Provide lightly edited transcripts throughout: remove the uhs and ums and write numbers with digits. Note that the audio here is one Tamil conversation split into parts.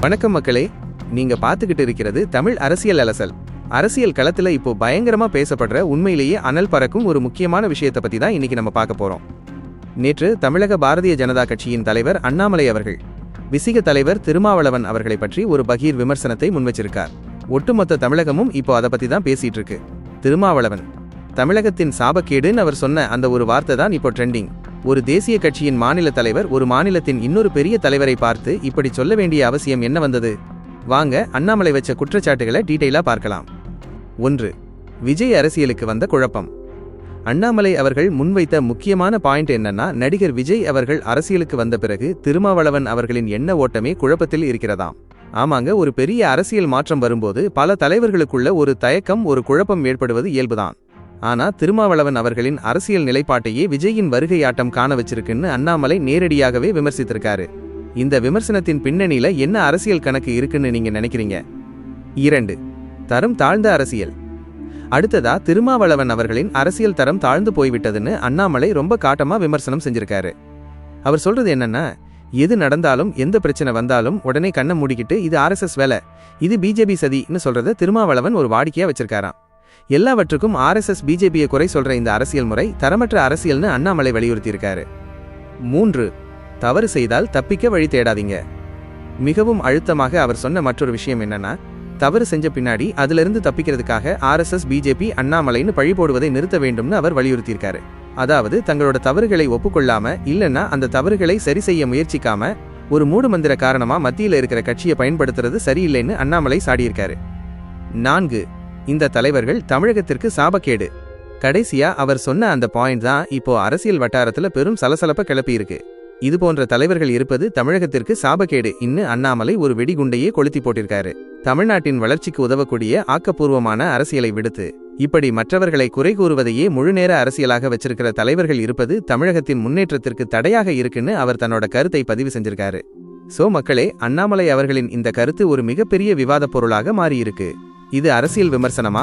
வணக்கம் மக்களே, நீங்க பாத்துக்கிட்டு இருக்கிறது தமிழ் அரசியல் அலசல். அரசியல் களத்துல இப்போ பயங்கரமா பேசப்படுற உண்மையிலேயே அனல் பறக்கும் ஒரு முக்கியமான விஷயத்தை பத்தி தான் இன்னைக்கு நம்ம பார்க்க போறோம். நேற்று தமிழக பாரதிய ஜனதா கட்சியின் தலைவர் அண்ணாமலை அவர்கள் விசிக தலைவர் திருமாவளவன் அவர்களை பற்றி ஒரு பகீர் விமர்சனத்தை முன்வச்சிருக்கார். ஒட்டுமொத்த தமிழகமும் இப்போ அதை பத்தி தான் பேசிட்டு இருக்கு. திருமாவளவன் தமிழகத்தின் சாபக்கேடுன்னு அவர் சொன்ன அந்த ஒரு வார்த்தை தான் இப்போ ட்ரெண்டிங். ஒரு தேசிய கட்சியின் மாநில தலைவர் ஒரு மாநிலத்தின் இன்னொரு பெரிய தலைவரை பார்த்து இப்படி சொல்ல வேண்டிய அவசியம் என்ன வந்தது? வாங்க அண்ணாமலை வச்ச குற்றச்சாட்டுகளை டீட்டெயிலா பார்க்கலாம். 1. விஜய் அரசியலுக்கு வந்த குழப்பம். அண்ணாமலை அவர்கள் முன்வைத்த முக்கியமான பாயிண்ட் என்னன்னா, நடிகர் விஜய் அவர்கள் அரசியலுக்கு வந்த பிறகு திருமாவளவன் அவர்களின் எண்ண ஓட்டமே குழப்பத்தில் இருக்கிறதாம். ஆமாங்க, ஒரு பெரிய அரசியல் மாற்றம் வரும்போது பல தலைவர்களுக்குள்ள ஒரு தயக்கம், ஒரு குழப்பம் ஏற்படுவது இயல்புதான். ஆனா திருமாவளவன் அவர்களின் அரசியல் நிலைப்பாட்டையே விஜயின் வருகையாட்டம் காண வச்சிருக்குன்னு அண்ணாமலை நேரடியாகவே விமர்சித்திருக்காரு. இந்த விமர்சனத்தின் பின்னணியில என்ன அரசியல் கணக்கு இருக்குன்னு நீங்க நினைக்கிறீங்க? 2. தரம் தாழ்ந்த அரசியல். அடுத்ததா திருமாவளவன் அவர்களின் அரசியல் தரம் தாழ்ந்து போய்விட்டதுன்னு அண்ணாமலை ரொம்ப காட்டமா விமர்சனம் செஞ்சிருக்காரு. அவர் சொல்றது என்னன்னா, எது நடந்தாலும் எந்த பிரச்சனை வந்தாலும் உடனே கண்ணை மூடிக்கிட்டு இது RSS வேலை, இது பிஜேபி சதின்னு சொல்றத திருமாவளவன் ஒரு வாடிக்கையா வச்சிருக்காராம். எல்லாவற்றுக்கும் RSS பிஜேபியை குறை சொல்ற இந்த அரசியல் முறை தரமற்ற அரசியல்னு அண்ணாமலை வலியுறுத்தியிருக்காரு. 3. தவறு செய்தால் தப்பிக்க வழி தேடாதீங்க. மிகவும் அழுத்தமாக அவர் சொன்ன மற்றொரு விஷயம் என்னன்னா, தவறு செஞ்ச பின்னாடி அதிலிருந்து தப்பிக்கிறதுக்காக RSS பிஜேபி அண்ணாமலைன்னு பழி போடுவதை நிறுத்த வேண்டும்னு அவர் வலியுறுத்தியிருக்காரு. அதாவது தங்களோட தவறுகளை ஒப்புக்கொள்ளாம, இல்லைன்னா அந்த தவறுகளை சரி செய்ய முயற்சிக்காம ஒரு மூடுமந்திர காரணமா மத்தியில் இருக்கிற கட்சியை பயன்படுத்துறது சரியில்லைன்னு அண்ணாமலை சாடியிருக்காரு. 4. இந்த தலைவர்கள் தமிழகத்திற்கு சாபக்கேடு. கடைசியா அவர் சொன்ன அந்த பாயிண்ட் தான் இப்போ அரசியல் வட்டாரத்துல பெரும் சலசலப்ப கிளப்பி இருக்கு. இது போன்ற தலைவர்கள் இருப்பது தமிழகத்திற்கு சாபக்கேடு இன்னு அண்ணாமலை ஒரு வெடிகுண்டையே கொளுத்தி போட்டிருக்காரு. தமிழ்நாட்டின் வளர்ச்சிக்கு உதவக்கூடிய ஆக்கப்பூர்வமான அரசியலை விடுத்து இப்படி மற்றவர்களை குறை கூறுவதையே முழுநேர அரசியலாக வச்சிருக்கிற தலைவர்கள் இருப்பது தமிழகத்தின் முன்னேற்றத்திற்கு தடையாக இருக்குன்னு அவர் தன்னோட கருத்தை பதிவு செஞ்சிருக்காரு. சோ மக்களே, அண்ணாமலை அவர்களின் இந்த கருத்து ஒரு மிகப்பெரிய விவாத பொருளாக மாறியிருக்கு. இது அரசியல் விமர்சனமா?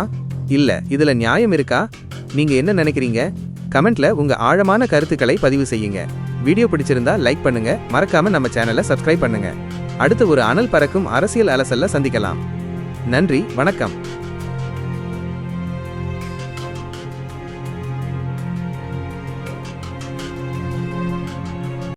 இல்ல இதுல நியாயம் இருக்கா? நீங்க என்ன நினைக்கிறீங்க? கமெண்ட்ல உங்க ஆழமான கருத்துக்களை பதிவு செய்யுங்க. வீடியோ பிடிச்சிருந்தா லைக் பண்ணுங்க, மறக்காம நம்ம சேனலை சப்ஸ்கிரைப் பண்ணுங்க. அடுத்து ஒரு அனல் பறக்கும் அரசியல் அலசல்ல சந்திக்கலாம். நன்றி, வணக்கம்.